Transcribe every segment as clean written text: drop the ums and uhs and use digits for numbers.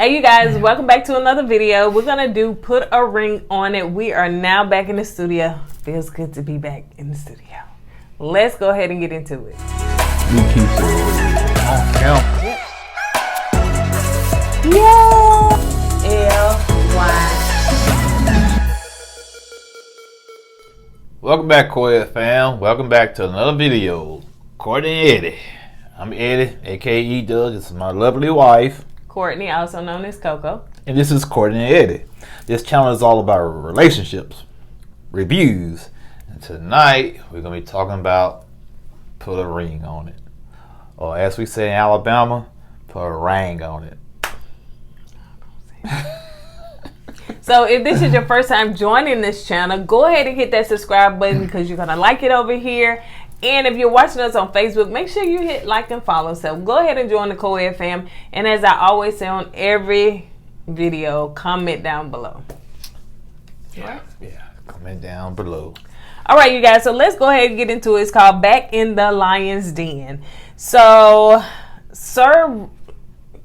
Hey you guys, welcome back to another video. We're gonna do put a ring on it. We are now back in the studio. Feels good to be back in the studio. Let's go ahead and get into it. LY. Welcome back, KOED fam. Welcome back to another video. Kourtney and Eddie. I'm Eddie, aka Doug. This is my lovely wife, Kourtney, also known as Coco. and this is Kourtney and Eddie. This channel is all about relationships, reviews, and tonight we're gonna be talking about put a ring on it, or as we say in Alabama, put a ring on it. So if this is your first time joining this channel, go ahead and hit that subscribe button because you're gonna like it over here. And if you're watching us on Facebook, make sure you hit like and follow. So go ahead and join the KOED fam. And as I always say on every video, comment down below. Yeah, comment down below. All right, you guys. So let's go ahead and get into it. It's called Back in the Lion's Den. So,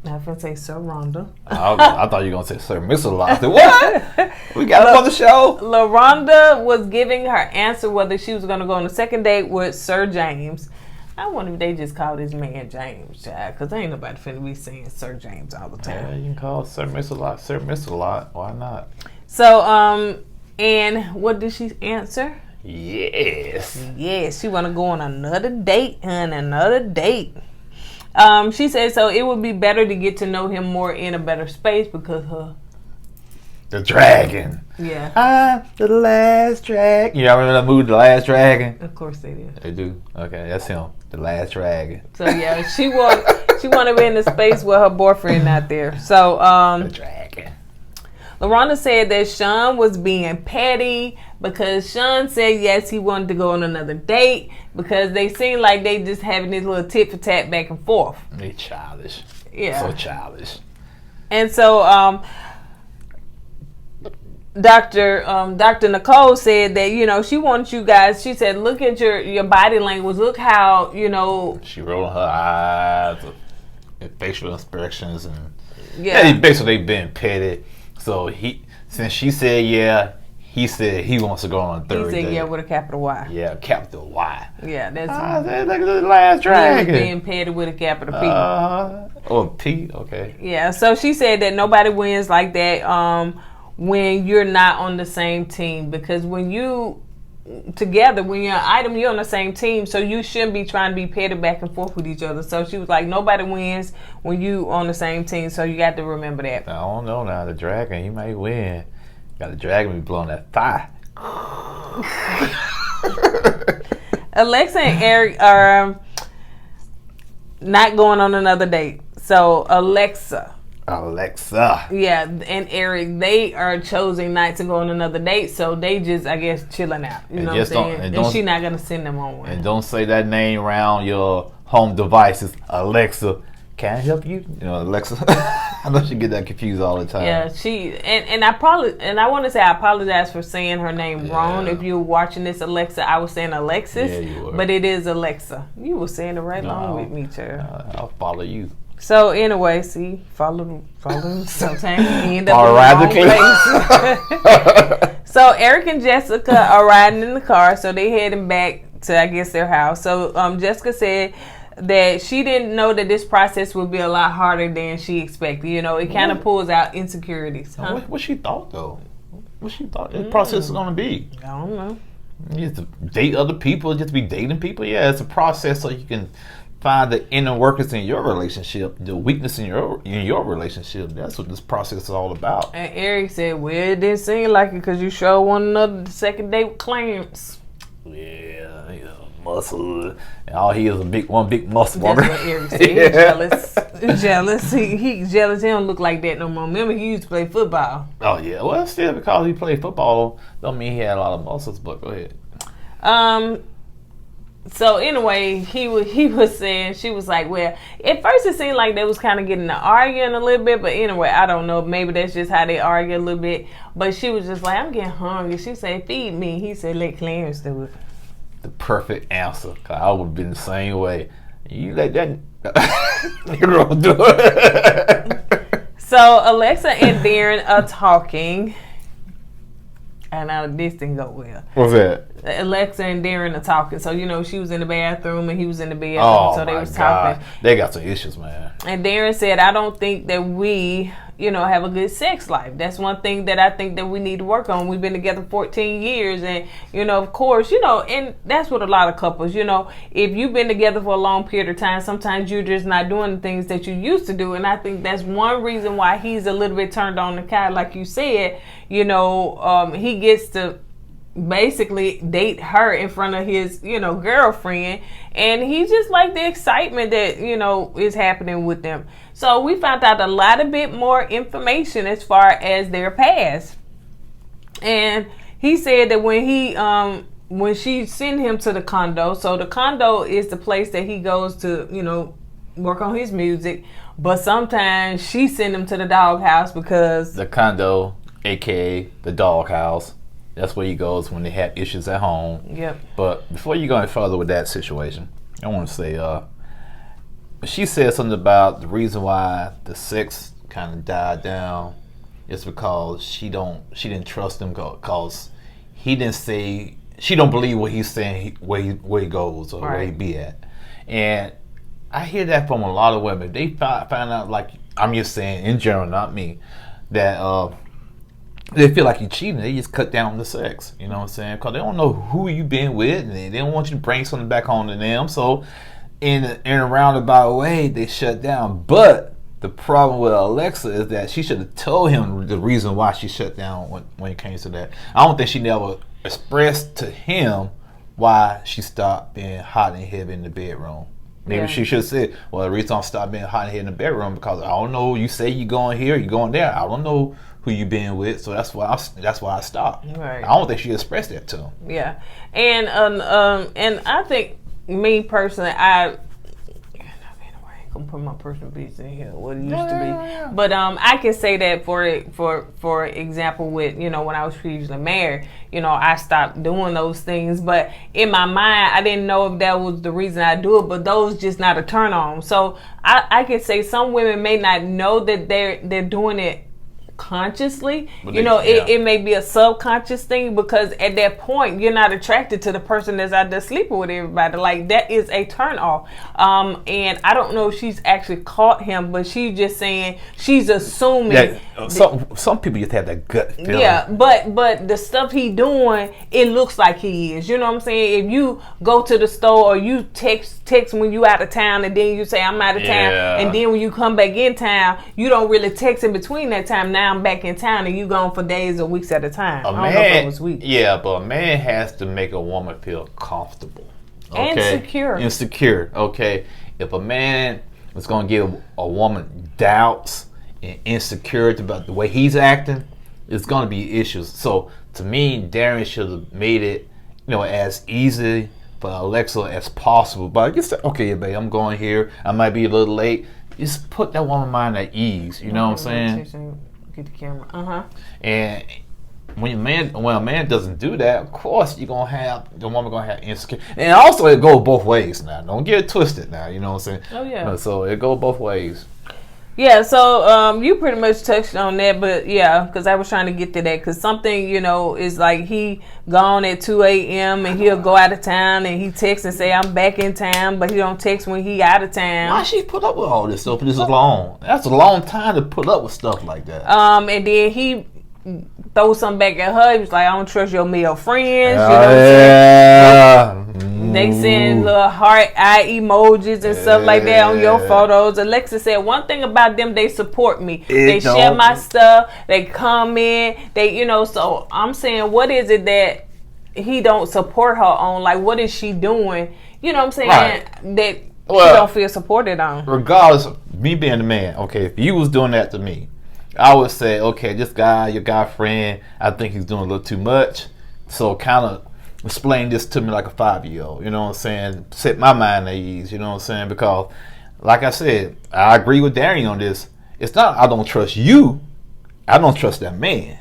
I was going to say Sir Rhonda. I thought you were going to say Sir Mix-a-Lot. What? We got him on the show. LaRhonda was giving her answer whether she was going to go on a second date with Sir James. I wonder if they just called this man James, child, because ain't nobody finna be saying Sir James all the time. Yeah, you can call Sir Mix-a-Lot Sir Mix-a-Lot. Why not? So, and what did she answer? Yes. Yes, she want to go on another date, and another date. She said so it would be better to get to know him more in a better space because the dragon. Yeah. I'm the last dragon. You remember that movie, The Last Dragon? Of course they did. They do. Okay, that's him. The Last Dragon. So yeah, she want to be in the space with her boyfriend not there. So the dragon. LaRhonda said that Sean was being petty because Sean said yes, he wanted to go on another date because they seem like they just having this little tit for tat back and forth. They childish. Yeah. So childish. And so Dr. Nicole said that, you know, she wants you guys, she said, look at your body language. Look how, you know. She rolled her eyes, and facial expressions, and yeah, basically been petty. So since she said yeah, he said he wants to go on a third date. He said yeah with a capital Y. Yeah, capital Y. Yeah, that's look at the last dragon. Being petty with a capital P. Oh, P, okay. Yeah, so she said that nobody wins like that when you're not on the same team, because when you together, when you're an item, you're on the same team, so you shouldn't be trying to be petty back and forth with each other. So she was like, nobody wins when you on the same team, so you got to remember that. I don't know now, the dragon, he might win. Got the dragon be blowing that thigh. Alexa and Eric are not going on another date. So Alexa, yeah, and Eric, they are choosing not to go on another date, so they just, I guess, chilling out. You know what I'm saying? And she's not gonna send them on one. And don't say that name around your home devices. Alexa, can I help you? You know, Alexa. I know she get that confused all the time. Yeah, I want to say I apologize for saying her name wrong. If you're watching this, Alexa, I was saying Alexis, yeah, you were. But it is Alexa. You were saying it right along with me, Chair. I'll follow you. So anyway, see, follow. Sometimes you end up in the wrong place. So Eric and Jessica are riding in the car, so they heading back to, I guess, their house. So Jessica said that she didn't know that this process would be a lot harder than she expected. You know, it kind of pulls out insecurities. Huh? What she thought though? What she thought the process is gonna be? I don't know. You have to date other people, just be dating people. Yeah, it's a process so you can find the inner workings in your relationship, the weakness in your relationship. That's what this process is all about. And Eric said, well, it didn't seem like it because you showed one another the second date with Clarence. Yeah, you know, muscle. And all he is one big muscle. That's what Eric said. He's jealous. He's jealous. He don't look like that no more. Remember, he used to play football. Oh, yeah. Well, still, because he played football, don't mean he had a lot of muscles, but go ahead. So anyway, he was saying, she was like, well, at first it seemed like they was kind of getting to arguing a little bit, but anyway, I don't know, maybe that's just how they argue a little bit. But she was just like, I'm getting hungry. She said, feed me. He said, let Clarence do it. The perfect answer, cause I would have been the same way. You let that girl do it. So Alexa and Darren are talking. And now this didn't go well. What's that? Alexa and Darren are talking. So, she was in the bathroom and he was in the bedroom. Oh, so they was God. talking. They got some issues, man. And Darren said, I don't think that we, have a good sex life. That's one thing that I think that we need to work on. We've been together 14 years. And, of course, and that's what a lot of couples, if you've been together for a long period of time, sometimes you're just not doing the things that you used to do. And I think that's one reason why he's a little bit turned on the guy. Like you said, he gets to basically date her in front of his, girlfriend. And he just like the excitement that, is happening with them. So we found out a lot of bit more information as far as their past. And he said that when she sent him to the condo, so the condo is the place that he goes to, work on his music. But sometimes she sent him to the doghouse because the condo, aka the doghouse, that's where he goes when they have issues at home. Yep. But before you go any further with that situation, I want to say, she said something about the reason why the sex kind of died down is because she didn't trust him because he didn't say, she don't believe what he's saying, where he goes or where he be at. And I hear that from a lot of women. They find out, like, I'm just saying in general, not me, that they feel like you're cheating. They just cut down on the sex. You know what I'm saying? Because they don't know who you been with, and they don't want you to bring something back home to them. So in a roundabout way, they shut down. But the problem with Alexa is that she should have told him the reason why she shut down when it came to that. I don't think she never expressed to him why she stopped being hot and heavy in the bedroom. Maybe she should have said, well, the reason I stopped being hot and heavy in the bedroom because I don't know, you say you going here, you going there. I don't know who you been with, so that's why I stopped. Right. I don't think she expressed that to him. Yeah, and I think me personally, I gonna put my personal business in here. What it used to be, but I can say that for example, with when I was previously married, I stopped doing those things. But in my mind, I didn't know if that was the reason I do it. But those just not a turn on. So I can say some women may not know that they're doing it consciously, it may be a subconscious thing because at that point you're not attracted to the person that's out there sleeping with everybody. Like that is a turn off. And I don't know if she's actually caught him, but she's just saying she's assuming. Some people just have that gut feeling. Yeah, but the stuff he doing, it looks like he is. You know what I'm saying? If you go to the store or you text when you out of town and then you say I'm out of town, and then when you come back in town, you don't really text in between that time. Now I'm back in town and you gone for days or weeks at a time. I don't know if it was weeks. Yeah, but a man has to make a woman feel comfortable. Okay? And secure. Okay. If a man is going to give a woman doubts and insecurity about the way he's acting, it's going to be issues. So to me, Darren should have made it, as easy for Alexa as possible. But just say, okay, babe, I'm going here. I might be a little late. Just put that woman's mind at ease. You know what I'm saying? Get the camera. And when a man doesn't do that, of course the woman gonna have insecurity. And also it goes both ways now. Don't get it twisted now. You know what I'm saying? Oh yeah. So it goes both ways. Yeah, so you pretty much touched on that, but yeah, because I was trying to get to that, because something, is like he gone at 2 a.m. and he'll go out of town and he texts and say, I'm back in town, but he don't text when he out of town. Why she put up with all this stuff this long? That's a long time to put up with stuff like that. And then he throw something back at her. He was like, I don't trust your male friends. They send little heart eye emojis and stuff like that on your photos. Alexa said one thing about them, they support me. They share my stuff. They comment. They, so I'm saying, what is it that he don't support her on? Like, what is she doing? You know what I'm saying? Right. That she don't feel supported on. Regardless of me being the man, okay, if you was doing that to me, I would say, okay, this guy, your guy friend, I think he's doing a little too much. So kind of explain this to me like a 5-year-old. You know what I'm saying? Set my mind at ease. You know what I'm saying? Because, like I said, I agree with Darian on this. It's not I don't trust you. I don't trust that man.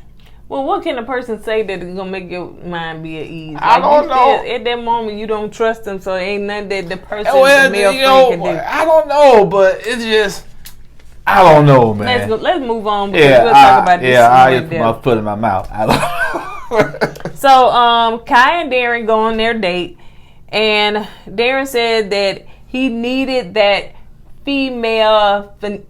Well, what can a person say that is gonna make your mind be at ease? I don't know. At that moment, you don't trust them, so ain't nothing that the person, the male friend, can do. I don't know, but it's just I don't know, man. Let's move on because we'll talk about this. Yeah, I put my foot in my mouth. I don't know. So, Kai and Darren go on their date, and Darren said that he needed that femininity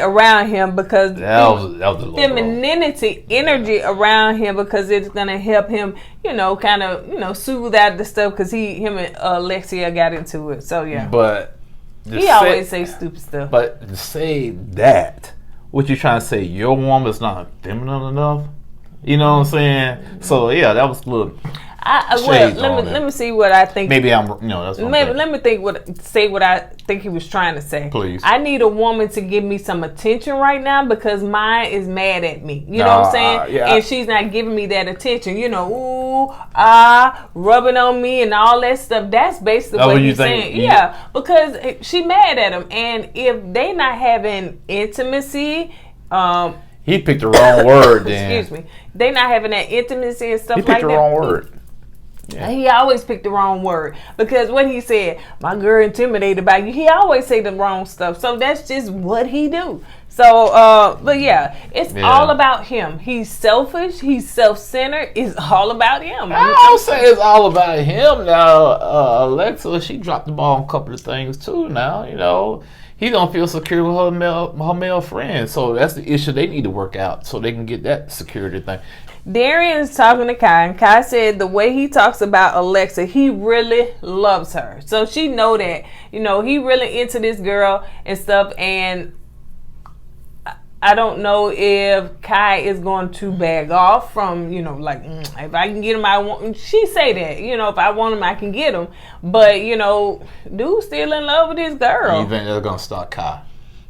around him because that was femininity energy around him because it's gonna help him, kind of, soothe out the stuff because him and Alexia got into it. So yeah, but he always say stupid stuff. But to say that, what you trying to say? Your woman's not feminine enough. You know what I'm saying? So yeah, that was a little. Let me see what I think. Maybe that's what let me say what I think he was trying to say. Please. I need a woman to give me some attention right now because mine is mad at me. You know what I'm saying? Yeah. And she's not giving me that attention. Rubbing on me and all that stuff. That's basically what he's saying. Yeah, because she mad at him, and if they not having intimacy, he picked the wrong word. Then excuse me, they not having that intimacy and stuff like that. He picked the wrong word. Yeah. He always picked the wrong word because when he said, "My girl intimidated by you," he always say the wrong stuff. So that's just what he do. So, but yeah, it's all about him. He's selfish. He's self-centered. It's all about him. I don't say it's all about him now. Alexa, she dropped the ball on a couple of things too. Now, he don't feel secure with her male friends. So that's the issue they need to work out so they can get that security thing. Darren is talking to Kai, and Kai said the way he talks about Alexa, he really loves her. So she know that, he really into this girl and stuff, and I don't know if Kai is going to bag off from, if I can get him, I want. She say that, if I want him, I can get him. But, dude's still in love with his girl. You think they're going to stop Kai?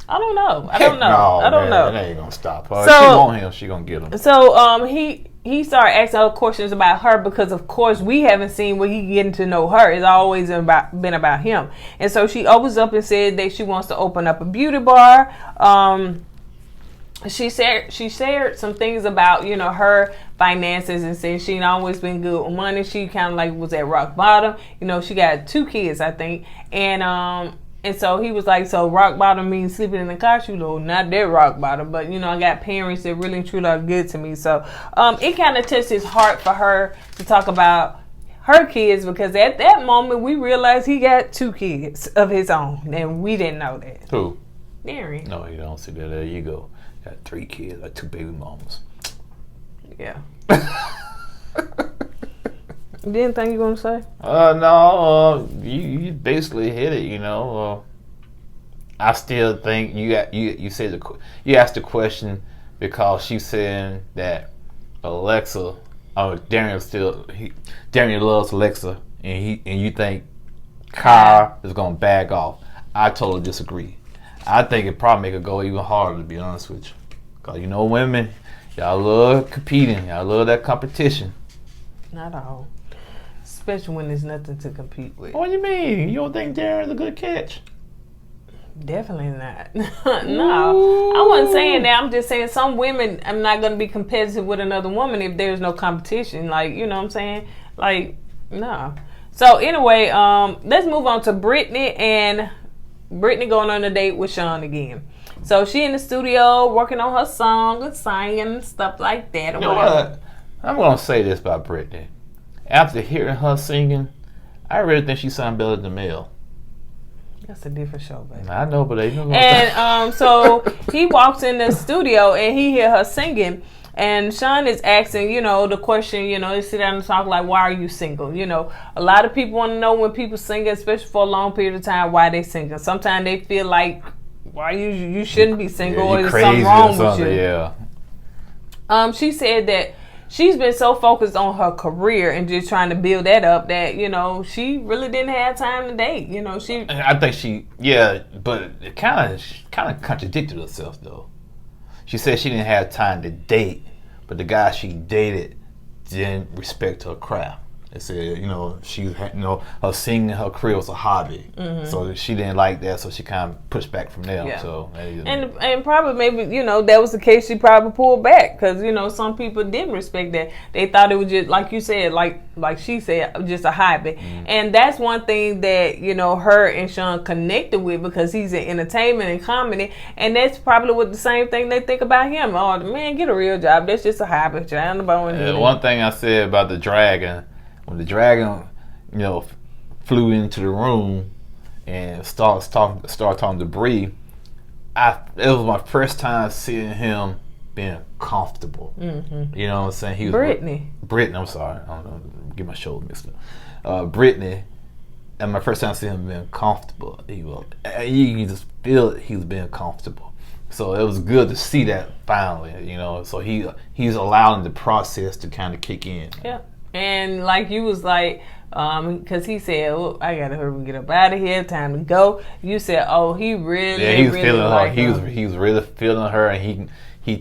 I don't know. I don't know. That ain't gonna stop her. So, if she want him, she gonna get him. So he started asking her questions about her because of course we haven't seen what he getting to know her. It's always been about him. And so she opens up and said that she wants to open up a beauty bar. She shared some things about her finances and said she'd always been good with money. She kind of like was at rock bottom. She got 2 kids, I think, and so he was like, so rock bottom means sleeping in the couch? Not that rock bottom, but I got parents that really and truly are good to me. So it kind of touched his heart for her to talk about her kids because at that moment we realized he got 2 kids of his own, and we didn't know that. Who? Darren. No, you don't see that. There you go. Got 3 kids, like 2 baby mamas. Yeah. You didn't think you were going to say? No. You basically hit it. I still think you said you asked the question because she's saying that Alexa, Darren loves Alexa, and you think Kai is going to back off. I totally disagree. I think it probably make it go even harder, to be honest with you, because women, y'all love competing, y'all love that competition. Not all. Especially when there's nothing to compete with. What do you mean? You don't think Darren's a good catch? Definitely not. No. I wasn't saying that. I'm just saying some women, I'm not going to be competitive with another woman if there's no competition. Like, you know what I'm saying? Like, no. So, anyway, let's move on to Brittany. And Brittany going on a date with Sean again. So, she in the studio working on her song and singing and stuff like that. You know what? I'm going to say this about Brittany. After hearing her singing, I really think she sounded better than Mel. That's a different show, baby. I know, but they know. And so he walks in the studio and he hear her singing, and Sean is asking, the question, they sit down and talk like, why are you single? A lot of people want to know when people sing, especially for a long period of time, why they singing. Sometimes they feel like, why you shouldn't be single, or there's something wrong with you. Yeah. She said that she's been so focused on her career and just trying to build that up that, she really didn't have time to date. I think but it kind of contradicted herself, though. She said she didn't have time to date, but the guy she dated didn't respect her craft. They said, she had, her singing, her career was a hobby. So she didn't like that, so she kind of pushed back from there. Yeah. So and probably maybe, that was the case, she probably pulled back because, some people didn't respect that. They thought it was just, like you said, like she said, just a hobby. And that's one thing that, her and Sean connected with because he's in entertainment and comedy. And that's probably what the same thing they think about him. Oh, man, get a real job. That's just a hobby. One thing I said about the dragon, when the dragon, flew into the room and started talking to Bree, it was my first time seeing him being comfortable. You know what I'm saying? He was Brittany, I'm sorry. I don't know, get my shoulder mixed up. Brittany, and my first time seeing him being comfortable. You can just feel it, he was being comfortable. So it was good to see that finally, So he's allowing the process to kind of kick in. Yeah. And like you was like, because he said, "Oh, I gotta hurry and get up out of here. Time to go." You said, "Oh, he really, he was really feeling like her. He was really feeling her, and you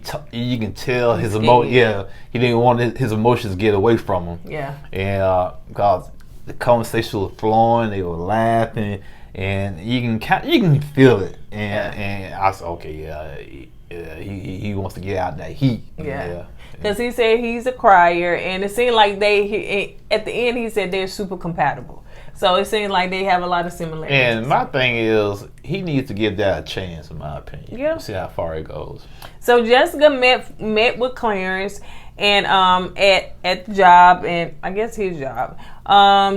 can tell his emotion. Yeah, he didn't want his emotions to get away from him. Yeah, and because the conversation was flowing, they were laughing, and you can feel it. And I said, okay, he wants to get out that heat. Yeah. Because he said he's a crier, and it seemed like at the end, he said they're super compatible. So it seemed like they have a lot of similarities. And my thing is, he needs to give that a chance, in my opinion. Yeah. See how far it goes. So Jessica met with Clarence and at the job, and I guess his job.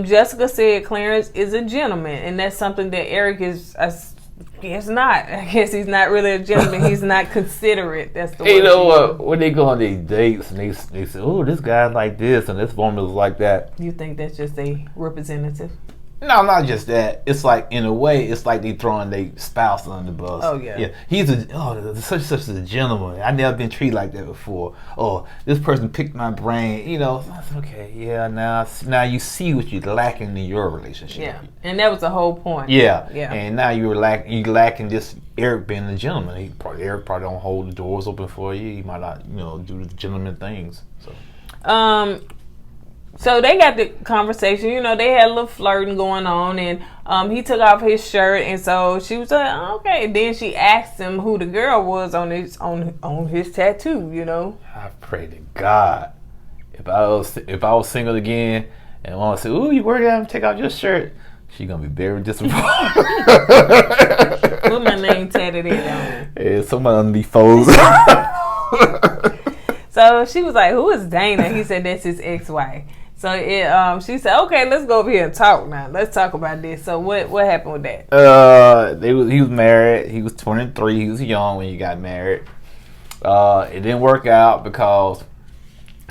Jessica said Clarence is a gentleman, and that's something that Eric is. Guess not. I guess he's not really a gentleman. He's not considerate. That's the word. You know what? When they go on these dates and they say, "Oh, this guy's like this and this woman is like that." You think that's just a representative? No, not just that. It's like, in a way, it's like they throwing their spouse under the bus. Oh yeah. Yeah. He's such a gentleman. I never been treated like that before. Oh, this person picked my brain. Okay, yeah. Now you see what you're lacking in your relationship. Yeah, and that was the whole point. Yeah. Yeah. And now you lacking this Eric being a gentleman. Eric probably don't hold the doors open for you. He might not, do the gentleman things. So they got the conversation, they had a little flirting going on, and he took off his shirt, and so she was like, okay. And then she asked him who the girl was on his tattoo, I pray to God, if I was single again, and want to say, "Ooh, you work out, take off your shirt," she gonna be very disappointed. Put my name tatted in on it. Yeah, someone on the foes. So she was like, "Who is Dana?" He said, "That's his ex-wife." So she said, "Okay, let's go over here and talk now. Let's talk about this." So what happened with that? He was married. He was 23. He was young when he got married. It didn't work out because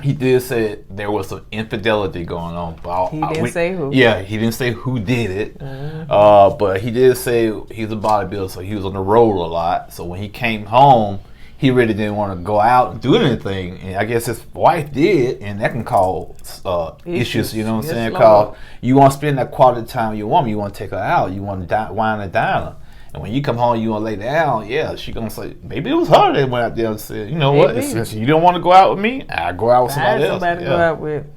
he did say there was some infidelity going on. But he didn't say who. Yeah, he didn't say who did it. But he did say he's a bodybuilder, so he was on the road a lot. So when he came home, he really didn't want to go out and do anything, and I guess his wife did, and that can cause issues. You know what I'm saying? Because you want to spend that quality time with your woman, you want to take her out, you want to wine and dine her, and when you come home, you want to lay down. Yeah, she gonna say maybe it was her that went out there and said, "You know what? Since you don't want to go out with me, I'll go out with somebody else." To go out with.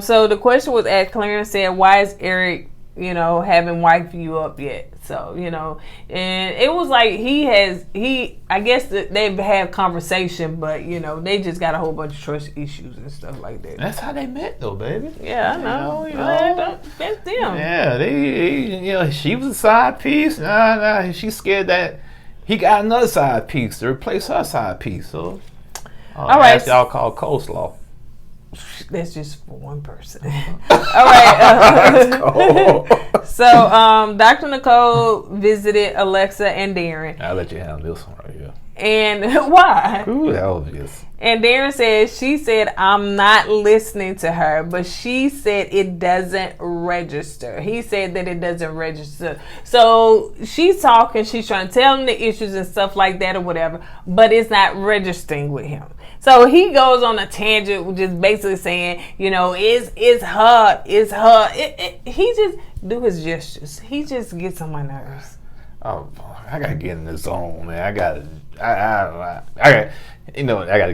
So the question was asked. Clarence said, "Why is Eric, haven't wiped you up yet?" So, and it was like I guess that they've had conversation, but, they just got a whole bunch of trust issues and stuff like that. That's how they met, though, baby. Yeah, I know. That's them. Yeah, she was a side piece. Nah, she's scared that he got another side piece to replace her side piece. So, all right. That's y'all call coleslaw. That's just for one person. All right. So, Dr. Nicole visited Alexa and Darren. I'll let you handle this one right here. And why? Ooh, that was obvious. And Darren says, she said, "I'm not listening to her," but she said it doesn't register. He said that it doesn't register. So she's talking, she's trying to tell him the issues and stuff like that or whatever, but it's not registering with him. So he goes on a tangent, just basically saying, it's her. He just do his gestures. He just gets on my nerves. Oh, I gotta get in the zone, man. I gotta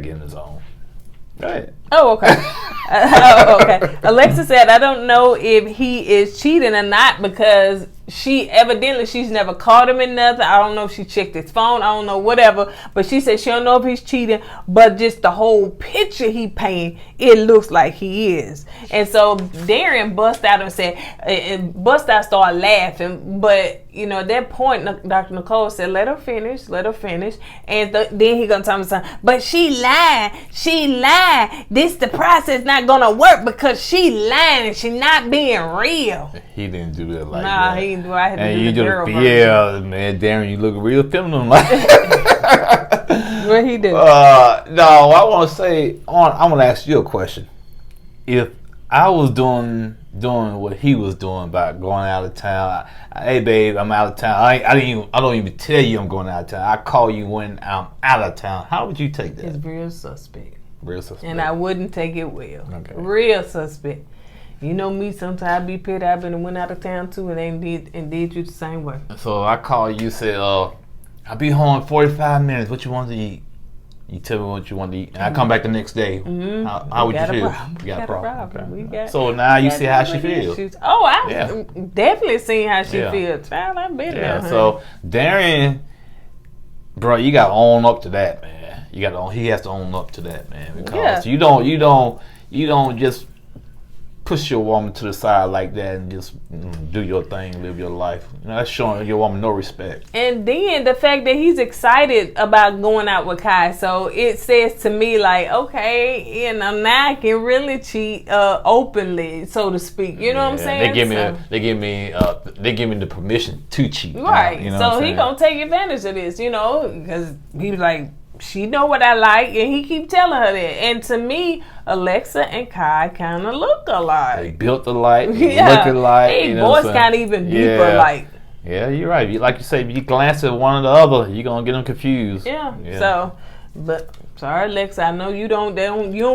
get in the zone. Go ahead. Oh, okay. Okay. Alexa said, I don't know if he is cheating or not because she's never caught him in nothing. I don't know if she checked his phone. I don't know, whatever. But she said she don't know if he's cheating, but just the whole picture he paint, it looks like he is. And so Darren bust out and said, started laughing. But, at that point, Dr. Nicole said, let her finish. And then he gonna tell me something. But she lied. This the process not gonna work because she lying and she not being real. He didn't do that like that. He didn't do. I had to and do you the girl version. Yeah, man, Darren, you look real feminine like. What he do? No, I want to say. I want to ask you a question. If I was doing what he was doing about going out of town, hey babe, I'm out of town. I don't even tell you I'm going out of town. I call you when I'm out of town. How would you take that? It's real suspect. Real suspect. And I wouldn't take it well. Okay. Real suspect. You know me, sometimes I be pissed. I've been and went out of town too and did you the same way. So I call you, say, I'll be home in 45 minutes. What you want to eat? You tell me what you want to eat. And I come back the next day. Mm-hmm. How would you feel? We got a problem. Okay. So now you see how she feels. Oh, I definitely seen how she feels. Child, I've been there. So Darren, bro, you got to own up to that, man. He has to own up to that, man. Because you don't just push your woman to the side like that and just do your thing, live your life. That's showing your woman no respect. And then the fact that he's excited about going out with Kai, so it says to me like, okay, now I can really cheat openly, so to speak. You know what I'm saying? They give me the permission to cheat. Right. So he gonna take advantage of this, because he was like, she know what I like, and he keep telling her that. And to me, Alexa and Kai kind of look alike. They built alike, look alike. Hey, voice kind of even deeper alike. Yeah, you're right. Like you say, if you glance at one or the other, you're gonna get them confused. Yeah. So, but sorry, Alexa, I know you don't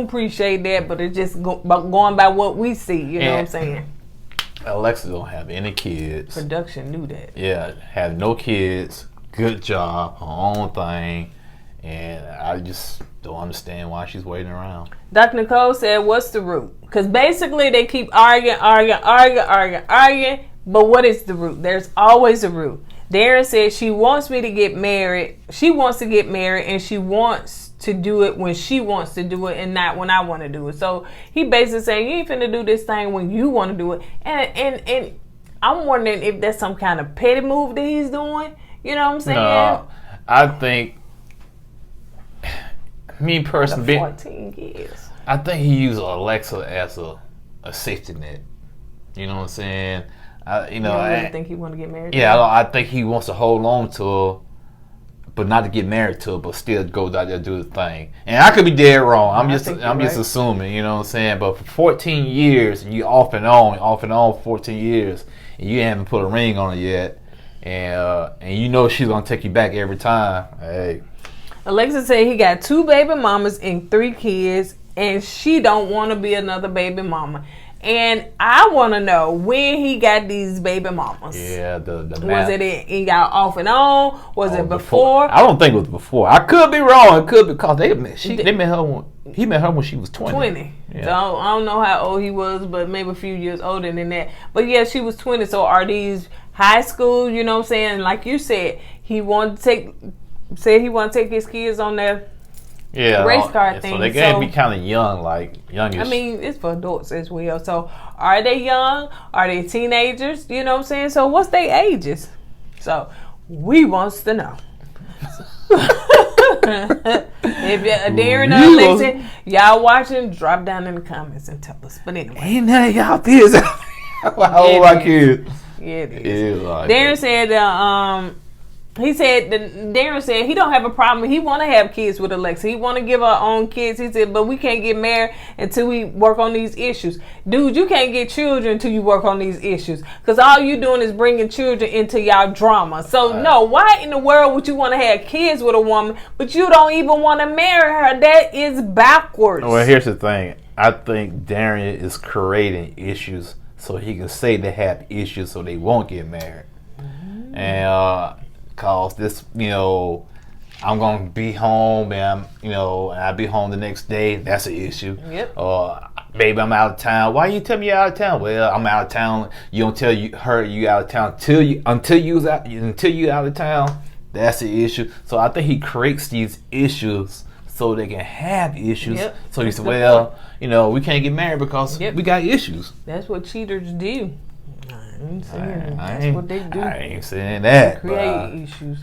appreciate that, but it's just going by what we see. You know what I'm saying? Alexa don't have any kids. Production knew that. Yeah, have no kids. Good job, her own thing. And I just don't understand why she's waiting around. Dr. Nicole said, what's the root? Because basically they keep arguing. But what is the root? There's always a root. Darren said she wants me to get married. She wants to get married and she wants to do it when she wants to do it and not when I want to do it. So he basically saying, you ain't finna do this thing when you want to do it. And I'm wondering if that's some kind of petty move that he's doing. You know what I'm saying? No, I think... Me personally, 14 years. I think he used Alexa as a safety net. You know what I'm saying? You really think he want to get married? Yeah, I think he wants to hold on to her, but not to get married to her, but still go out there and do the thing. And I could be dead wrong. I'm just assuming. You know what I'm saying? But for 14 years, and you off and on 14 years, and you haven't put a ring on it yet, and she's gonna take you back every time. Hey. Alexa said he got 2 baby mamas and 3 kids, and she don't want to be another baby mama. And I want to know when he got these baby mamas. Yeah, was it he got off and on? Was it before? I don't think it was before. I could be wrong. It could be because they met her he met her when she was 20. Yeah. So I don't know how old he was, but maybe a few years older than that. But yeah, she was 20. So are these high school? You know what I'm saying? Like you said, he wanted to take his kids on their race car thing. So they gotta be kind of young, like youngish. I mean, it's for adults as well. So are they young? Are they teenagers? You know what I'm saying? So what's their ages? So we wants to know. If Darren or Alexa, y'all watching, drop down in the comments and tell us. But anyway, ain't none of y'all kids. How old are kids? Yeah, it is. Darren said Darren said he don't have a problem. He want to have kids with Alexa. He want to give our own kids. He said, but we can't get married until we work on these issues. Dude, you can't get children until you work on these issues. Because all you doing is bringing children into y'all drama. So, no, why in the world would you want to have kids with a woman, but you don't even want to marry her? That is backwards. Well, here's the thing. I think Darren is creating issues so he can say they have issues so they won't get married. Mm-hmm. And... cause this, I'm gonna be home, and I'll be home the next day. That's an issue. Yep. Or baby, I'm out of town. Why you tell me you're out of town? Well, I'm out of town. You don't tell her you out of town until you out of town. That's the issue. So I think he creates these issues so they can have issues. Yep. So he said, well, we can't get married because we got issues. That's what cheaters do. I ain't saying that's what they do. I ain't saying that. Create issues.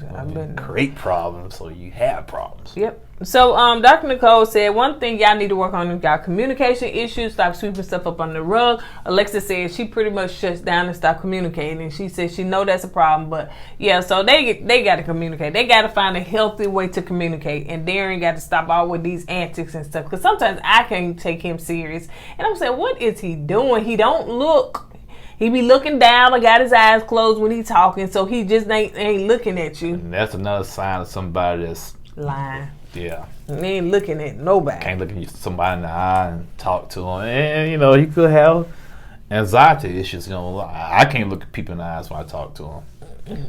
Create problems so you have problems. Yep. So Dr. Nicole said one thing y'all need to work on is y'all communication issues. Stop sweeping stuff up on the rug. Alexa said she pretty much shuts down and stop communicating. She said she know that's a problem, but yeah. So they got to communicate. They got to find a healthy way to communicate. And Darren got to stop all with these antics and stuff, because sometimes I can't take him serious. And I'm saying, what is he doing? He don't look. He be looking down or got his eyes closed when he talking, so he just ain't looking at you. And that's another sign of somebody that's lying. Yeah. He ain't looking at nobody. Can't look at somebody in the eye and talk to him. And, he could have anxiety issues. I can't look at people in the eyes when I talk to them.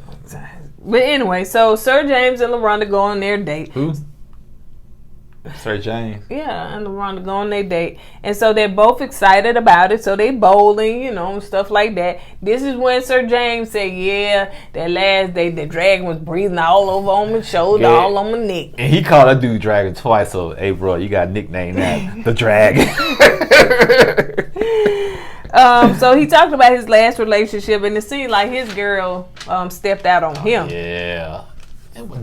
But anyway, so Sir James and LaRonda go on their date. Who? Sir James. Yeah, and LaRonda go on their date. And so they're both excited about it. So they bowling, and stuff like that. This is when Sir James said, yeah, that last day the dragon was breathing all over on my shoulder, all on my neck. And he called that dude dragon twice. So, hey, bro, you got a nickname now, the dragon. So he talked about his last relationship, and it seemed like his girl stepped out on him. Yeah.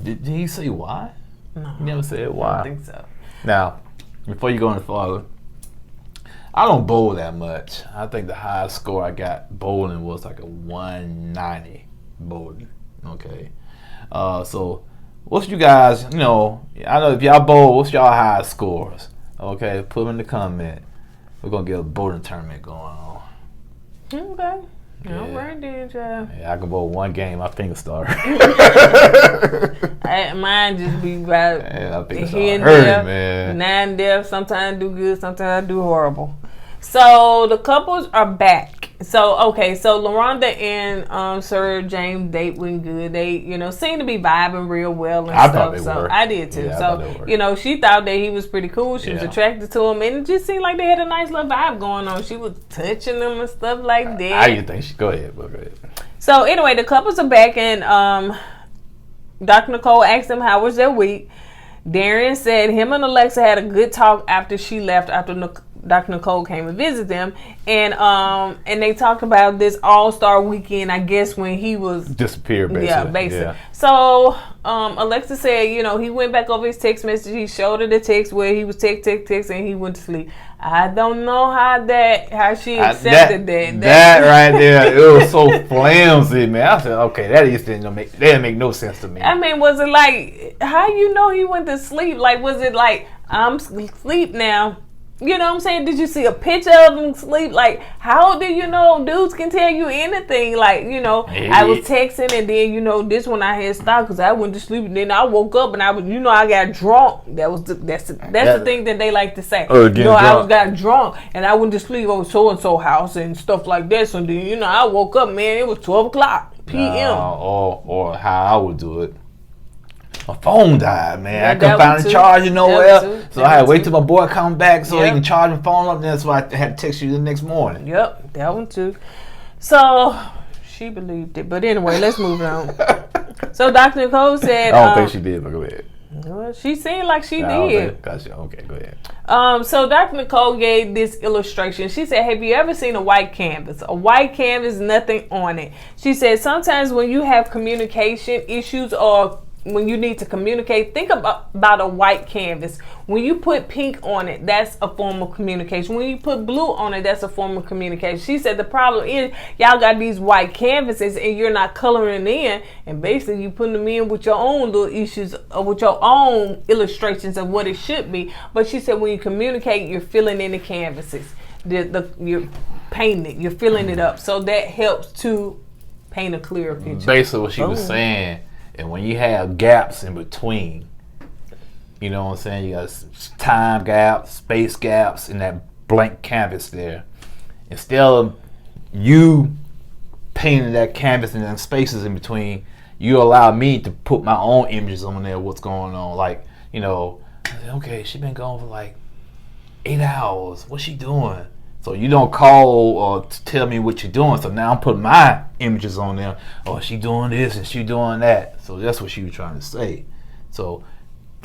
Did he say why? No. He never said why. I don't think so. Now, before you go any farther, I don't bowl that much. I think the highest score I got bowling was like a 190 bowling. Okay. So, what's you guys, I know if y'all bowl, what's y'all highest scores? Okay, put them in the comment. We're going to get a bowling tournament going on. Okay. Yeah. All right then, child. Yeah, I can bowl one game. My finger start. Mine just be about I think it's here and hurt, there, man. 9 there. Sometimes I do good, sometimes I do horrible. So the couples are back. So LaRonda and Sir James date went good. They, seem to be vibing real well and stuff. Thought they so were. I did too. Yeah, she thought that he was pretty cool. She was attracted to him, and it just seemed like they had a nice little vibe going on. She was touching him and stuff like that. How you think? Go ahead. So anyway, the couples are back, and Dr. Nicole asked them how was their week. Darren said him and Alexa had a good talk after she left, after Dr. Nicole came and visited them, and they talked about this All-Star weekend, I guess, when he was disappeared, basically. Yeah, basically. Yeah. So Alexa said, he went back over his text message. He showed her the text where he was text, and he went to sleep. I don't know how she accepted that. That right there, it was so flimsy, man. I said, okay, that didn't make no sense to me. I mean, was it like, how he went to sleep? Like, was it like, I'm asleep now? You know what I'm saying? Did you see a picture of him sleep? Like, how do you know dudes can tell you anything? Like, I was texting, and then, this one I had stopped because I went to sleep, and then I woke up and I was, I got drunk. That's the thing that they like to say. I got drunk and I went to sleep over so-and-so house and stuff like that. So then, I woke up, man, it was 12 o'clock p.m. Or how I would do it. My phone died, man. Yeah, I couldn't find a charger nowhere. So I had to wait till my boy come back so he can charge my phone up. And that's why I had to text you the next morning. Yep, that one too. So she believed it. But anyway, let's move on. So Dr. Nicole said... I don't think she did, but go ahead. Well, she seemed like she did. Gotcha. Okay, go ahead. So Dr. Nicole gave this illustration. She said, have you ever seen a white canvas? A white canvas, nothing on it. She said, sometimes when you have communication issues or when you need to communicate, think about a white canvas. When you put pink on it, that's a form of communication. When you put blue on it, that's a form of communication. She said the problem is y'all got these white canvases and you're not coloring in, and basically you putting them in with your own little issues or with your own illustrations of what it should be. But she said when you communicate, you're filling in the canvases. You're painting it, you're filling it up. So that helps to paint a clearer picture. Basically what she was saying, and when you have gaps in between, you know what I'm saying? You got time gaps, space gaps in that blank canvas there. Instead of you painting that canvas and then spaces in between, you allow me to put my own images on there. What's going on? Like, you know, okay, she been gone for like 8 hours. What's she doing? So you don't call or tell me what you're doing. So now I'm putting my images on there. Oh, she doing this and she doing that. So that's what she was trying to say. So,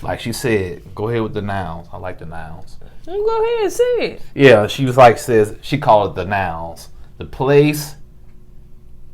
like she said, go ahead with the nouns. I like the nouns. Go ahead and say it. Yeah, she was like, she called it the nouns. The place,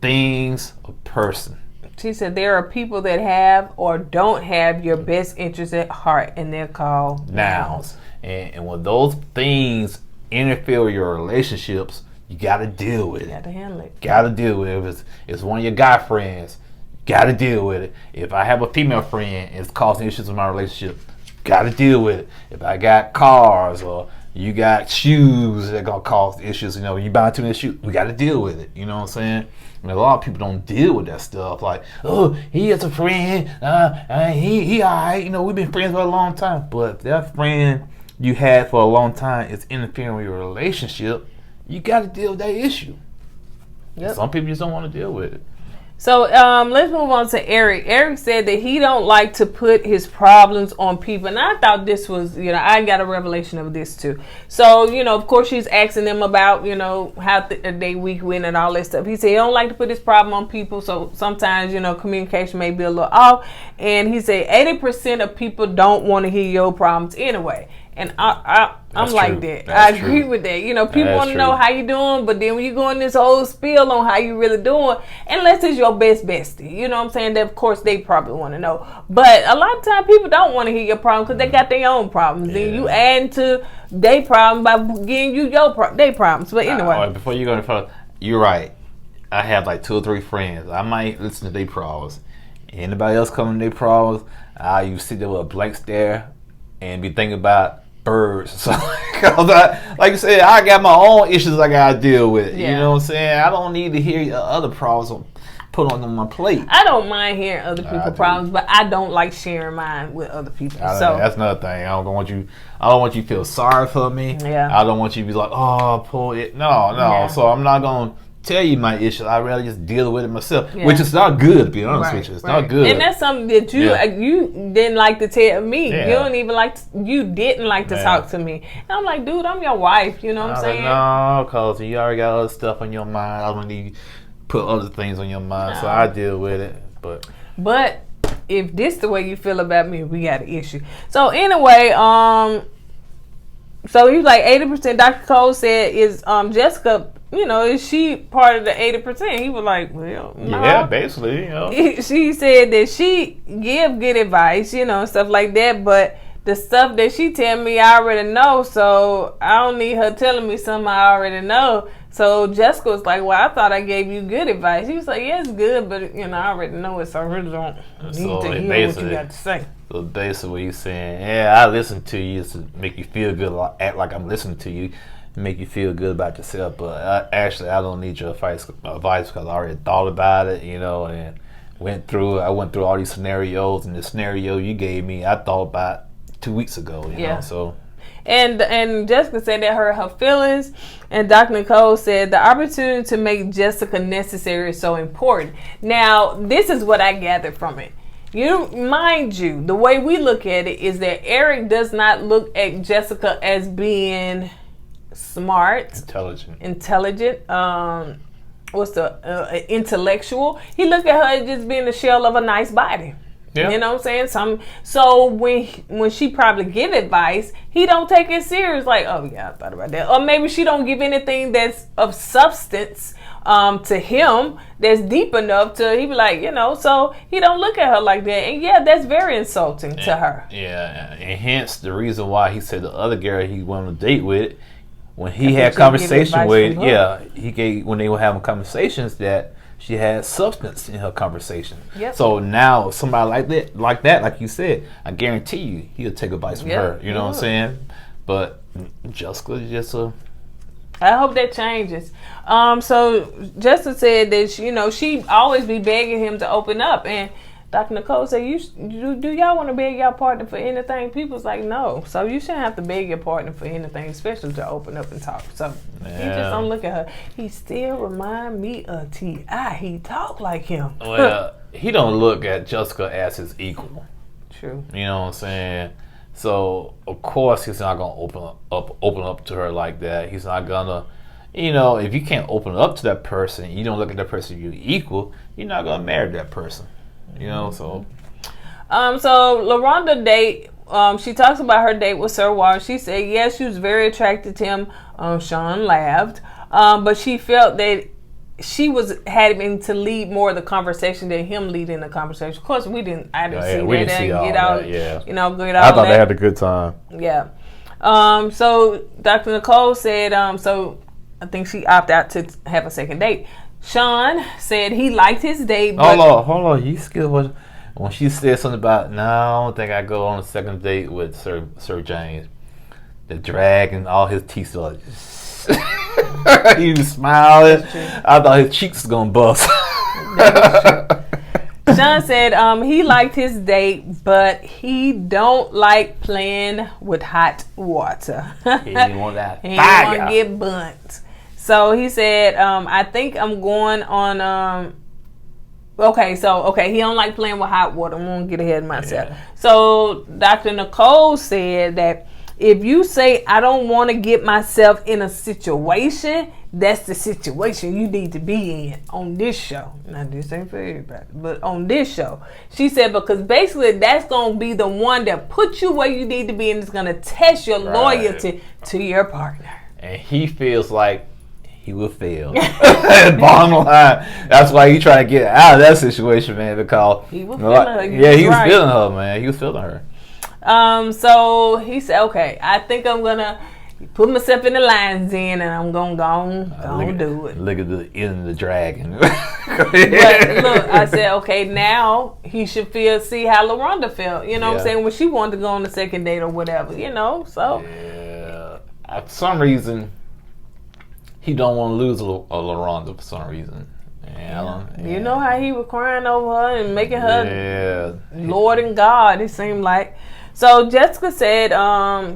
things, a person. She said there are people that have or don't have your best interests at heart, and they're called nouns. And when those things interfere with your relationships, you got to deal with it. You got to handle it. Got to deal with it. If it's one of your guy friends, got to deal with it. If I have a female friend and it's causing issues in my relationship, got to deal with it. If I got cars or you got shoes that going to cause issues, you know, you buy too many shoes, we got to deal with it. You know what I'm saying? I mean, a lot of people don't deal with that stuff. Like, oh, he has a friend. He all right. You know, we've been friends for a long time. But if that friend you had for a long time is interfering with your relationship, you got to deal with that issue. Yep. Some people just don't want to deal with it. So let's move on to Eric. Eric said that he don't like to put his problems on people. And I thought this was, you know, I got a revelation of this too. So, you know, of course she's asking them about, you know, how they week went and all that stuff. He said he don't like to put his problem on people. So sometimes, you know, communication may be a little off. And he said 80% of people don't want to hear your problems anyway. And I'm like that. I agree with that. You know, people want to know how you doing, but then when you go in this whole spiel on how you really doing, unless it's your best bestie, you know what I'm saying? That of course they probably want to know. But a lot of times people don't want to hear your problem because they got their own problems. Then you add to their problem by giving you their problems. But anyway, before you go any further, you're right. I have like 2 or 3 friends. I might listen to their problems. Anybody else coming to their problems, you sit there with a blank stare and be thinking about birds. So, like you said, I got my own issues I gotta deal with. You know what I'm saying? I don't need to hear other problems put on my plate. I don't mind hearing other people's problems, but I don't like sharing mine with other people. So that's another thing. I don't want you to feel sorry for me. Yeah. I don't want you to be like, oh, poor it. No. Yeah. So I'm not gonna tell you my issues. I'd rather just deal with it myself, which is not good, to be honest with you. It's not good. And that's something that you didn't like to tell me. Yeah. You didn't like to talk to me. And I'm like, dude, I'm your wife. You know what I'm saying? No, because you already got other stuff on your mind. I don't need to put other things on your mind, so I deal with it. But if this the way you feel about me, we got an issue. So anyway, so he was like 80%. Dr. Cole said, is Jessica, you know, is she part of the 80%? He was like, well, no. Yeah, basically, you know. She said that she give good advice, you know, and stuff like that, but the stuff that she tell me I already know, so I don't need her telling me something I already know. So Jessica was like, well, I thought I gave you good advice. He was like, yeah, it's good, but, you know, I already know it, so I really don't need to hear what you got to say. So basically what you're saying, yeah, I listen to you to make you feel good, act like I'm listening to you, make you feel good about yourself, but I don't need your advice because I already thought about it, you know, and I went through all these scenarios, and the scenario you gave me, I thought about 2 weeks ago, you know, so. And Jessica said that her feelings, and Dr. Nicole said the opportunity to make Jessica necessary is so important. Now, this is what I gathered from it. Mind you, the way we look at it is that Eric does not look at Jessica as being smart, intelligent, intellectual. He looked at her as just being the shell of a nice body. Yeah. You know what I'm saying? So when she probably give advice, he don't take it serious. Like, oh yeah, I thought about that. Or maybe she don't give anything that's of substance to him that's deep enough to he be like, you know. So he don't look at her like that. And yeah, that's very insulting to her. Yeah, and hence the reason why he said the other girl he went on a date with, when he had conversation with, when they were having conversations that she had substance in her conversation. Yep. So now somebody like that, like you said, I guarantee you he'll take advice from her. You know what I'm saying? But Jessica just I hope that changes. So Jessica said that she always be begging him to open up, and Dr. Nicole said, do y'all want to beg y'all partner for anything? People's like, no. So you shouldn't have to beg your partner for anything, especially to open up and talk. So he just don't look at her. He still remind me of T.I. He talk like him. Well, he don't look at Jessica as his equal. True. You know what I'm saying? So of course he's not gonna open up to her like that. He's not gonna, if you can't open up to that person, you don't look at that person as your equal, you're not gonna marry that person. So LaRonda date, she talks about her date with Sir Walter. She said, yes, she was very attracted to him. Sean laughed. But she felt that she had him to lead more of the conversation than him leading the conversation. Of course, I didn't see that. I thought they had a good time. Yeah. So Dr. Nicole said, so I think she opted out to have a second date. Sean said he liked his date. But hold on. You still when she said something about, no, I don't think I go on a second date with Sir James. The drag and all his teeth like he was smiling. I thought his cheeks was gonna bust. Sean said he liked his date, but he don't like playing with hot water. He didn't want that. He didn't want to get burnt. So he said, I think I'm going on. He don't like playing with hot water. I'm gonna get ahead of myself. Yeah. So Dr. Nicole said that if you say I don't want to get myself in a situation, that's the situation you need to be in on this show. Now this ain't for everybody, but on this show, she said, because basically that's gonna be the one that puts you where you need to be, and it's gonna test your loyalty to your partner. And he feels like he will fail. Bottom line, that's why he trying to get out of that situation, man. Because he was feeling her. He was feeling her, man. He was feeling her. So he said, okay, I think I'm gonna put myself in the lines in, and I'm gonna go do it. Look at the end of the dragon. But look, I said, okay, now he should see how LaRonda felt. You know what I'm saying, when she wanted to go on the second date or whatever. So for some reason, he don't want to lose a LaRonda for some reason. You know how he was crying over her and making her Lord and God, it seemed like. So Jessica said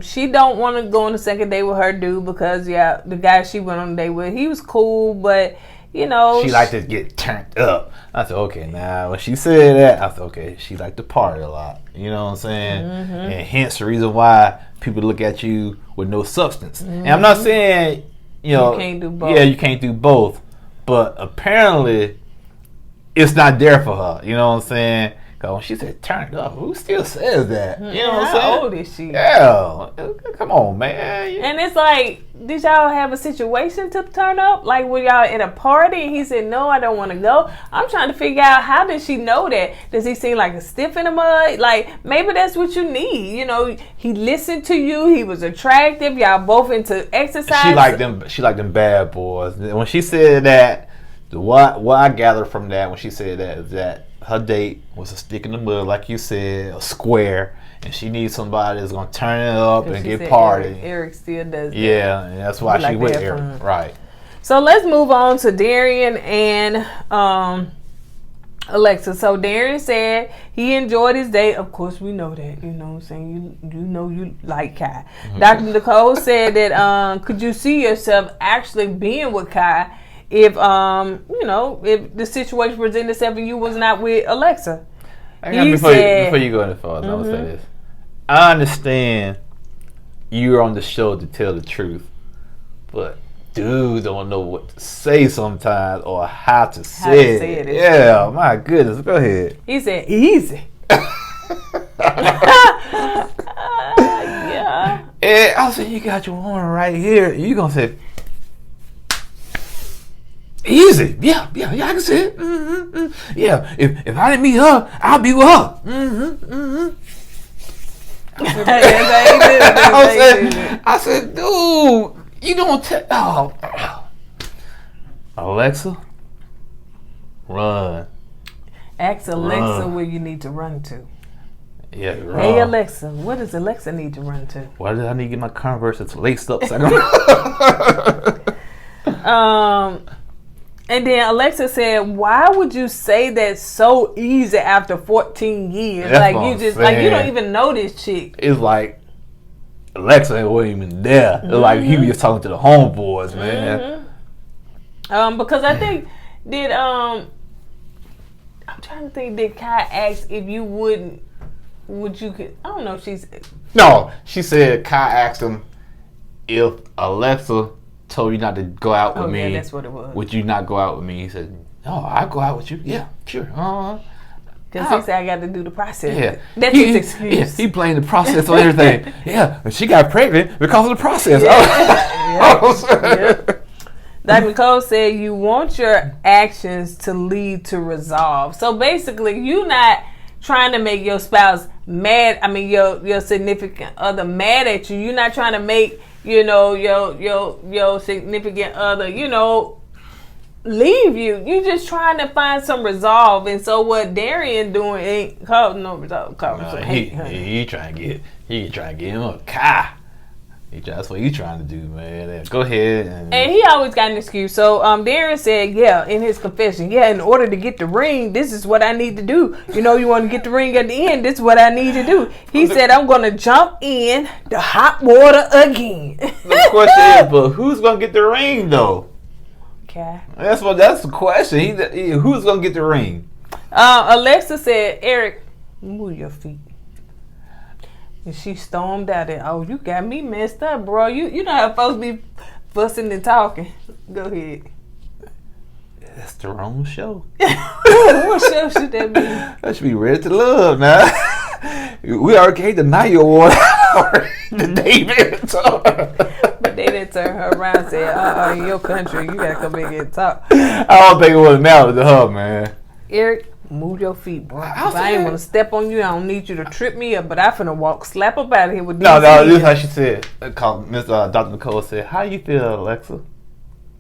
she don't want to go on the second date with her dude because the guy she went on a date with, he was cool, but she liked to get turned up. I said, okay, now when she said that, I said, okay, she liked to party a lot. You know what I'm saying? Mm-hmm. And hence the reason why people look at you with no substance. Mm-hmm. And I'm not saying you can't do both. Yeah, you can't do both. But apparently, it's not there for her. You know what I'm saying? Because when she said turn it up, who still says that? You know what I'm saying? How old is she? Yeah. Come on, man. And it's like, did y'all have a situation to turn up? Like, were y'all at a party and he said, no, I don't want to go? I'm trying to figure out, how did she know that? Does he seem like a stiff in the mud? Like, maybe that's what you need. He listened to you. He was attractive. Y'all both into exercise. She liked them bad boys. When she said that, what I gathered from that when she said that is that her date was a stick in the mud, like you said, a square, and she needs somebody that's gonna turn it up and get party. Eric still does that. Yeah, and that's why she with Eric. Right. So let's move on to Darian and Alexa. So Darian said he enjoyed his date. Of course, we know that. You know what I'm saying? You like Kai. Mm-hmm. Dr. Nicole said that could you see yourself actually being with Kai if if the situation presented itself and you was not with Alexa? Before you go any further, I would say this. I understand you're on the show to tell the truth, but dude don't know what to say sometimes or how to say it. Yeah, my goodness. Go ahead. He said easy. Yeah. And I said, you got your woman right here. You gonna say easy. Yeah, I can see it. Mm-hmm. Yeah, if I didn't meet her, I'll be with her. I said, dude, you don't tell. Alexa, run. Ask Alexa where you need to run to. Yeah, run. Hey Alexa, what does Alexa need to run to? Why did I need to get my Converse laced up? So And then Alexa said, "Why would you say that so easy after 14 years? That's like what you I'm just saying. like you don't even know this chick." It's like Alexa wasn't even there. It's like he was just talking to the homeboys, man. Because I think I'm trying to think, did Kai ask if you would you could, I don't know if she's. No, she said Kai asked him if Alexa told you not to go out with me. Yeah, that's what it was. Would you not go out with me? He said, "No, I'll go out with you." Yeah, sure. Because he said I got to do the process. Yeah, That's his excuse. He blamed the process on everything. Yeah, and she got pregnant because of the process. Dr. Nicole said you want your actions to lead to resolve. So basically, you not trying to make your spouse mad. I mean, your significant other mad at you. You're not trying to make your significant other leave you. You just trying to find some resolve. And so what Darian doing ain't causing no resolve. He trying to get him a car. That's what he's trying to do, man. Go ahead. And he always got an excuse. So Darren said, in his confession, in order to get the ring, this is what I need to do. You want to get the ring at the end, this is what I need to do. He said, I'm going to jump in the hot water again. The question is, but who's going to get the ring, though? Okay. That's the question. Who's going to get the ring? Alexa said, Eric, move your feet. And she stormed out there. Oh, you got me messed up, bro. You know how folks be fussing and talking. Go ahead. That's the wrong show. What show should that be? That should be Ready to Love now. We already gave the Night Award to David. But they didn't turn her around and say, in your country, you gotta come in here and talk. I don't think it would matter to her, man. Eric, move your feet, bro. If I ain't want to step on you, I don't need you to trip me up, but I finna slap up out of here with these. No, this is how she said. Miss Dr. Nicole said, "How you feel, Alexa?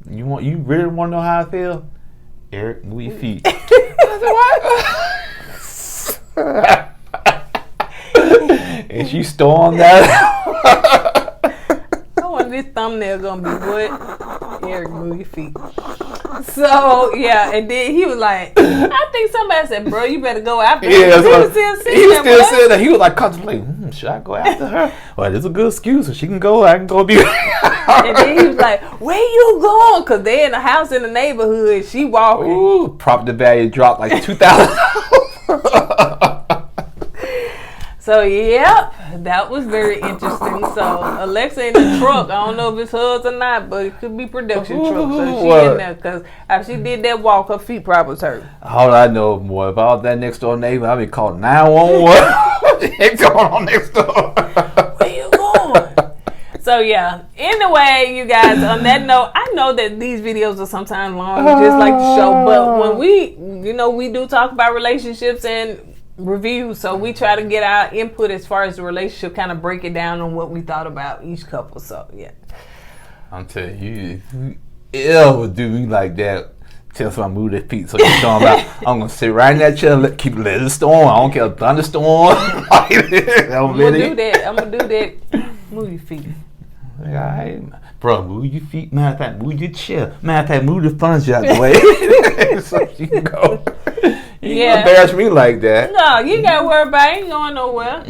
You really want to know how I feel? Eric, move your feet." I said, "What?" And she stormed out. I wonder this thumbnail gonna be what? Eric, move your feet. So and then he was like, I think somebody said, "Bro, you better go after her." Yeah, he was still saying that. He was like contemplating, should I go after her? Well, there's a good excuse. If she can go, I can go be. And then he was like, "Where you going?" Because they in a house in the neighborhood. She walking. Ooh, property value dropped like $2,000. So that was very interesting. So Alexa in the truck. I don't know if it's hers or not, but it could be production truck. So she in there because after she did that walk, her feet probably was hurt. All I know, boy, if I was that next door neighbor, I'd be calling 911. What's going on next door? Where you going? So anyway, you guys, on that note, I know that these videos are sometimes long, just like the show, but when we do talk about relationships and reviews, so we try to get our input as far as the relationship, kind of break it down on what we thought about each couple. So I'm telling you, if you ever do me like that, tell somebody move their feet so you're talking about, I'm gonna sit right in that chair, keep letting it storm. I don't care if thunderstorm. I'm gonna do that. Move your feet. All right, bro, move your feet. Matter of fact, move your chair. Matter of fact, move the furniture out the way so you can go. You embarrass me like that. No, you ain't gotta worry about it. I ain't going nowhere.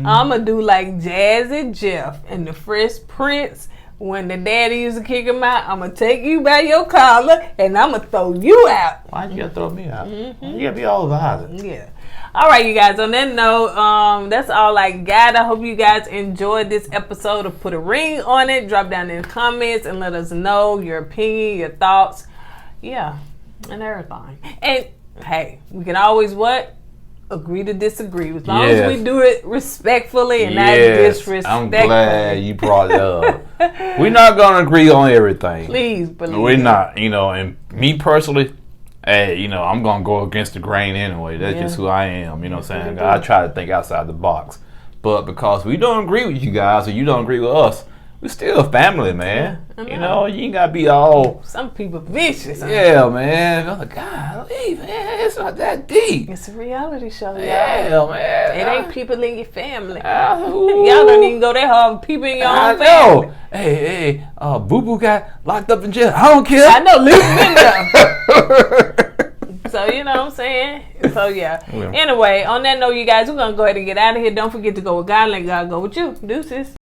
I'm gonna do like Jazzy Jeff and the Fresh Prince. When the daddy used to kick him out, I'm gonna take you by your collar and I'm gonna throw you out. Why'd you gotta throw me out? You gotta be all about it. Yeah. All right, you guys. On that note, that's all I got. I hope you guys enjoyed this episode of Put a Ring on It. Drop down in the comments and let us know your opinion, your thoughts, and everything. And hey, we can always agree to disagree, as long as we do it respectfully and not disrespectfully. I'm glad you brought it up. We're not gonna agree on everything. Please believe we're not. And me personally, I'm gonna go against the grain anyway. That's just who I am. You know what I'm saying? I try to think outside the box, but because we don't agree with you guys or you don't agree with us, we're still family, man. You ain't gotta be all. Some people vicious. Yeah, man. Oh, God, man, it's not that deep. It's a reality show, y'all. Yeah, man. It ain't people in your family. Y'all don't even go that hard. People in your own family. Hey, Boo Boo got locked up in jail. I don't care. I know. Leave him in there. So, you know what I'm saying? So, yeah. Anyway, on that note, you guys, we're going to go ahead and get out of here. Don't forget to go with God. Let God go with you. Deuces.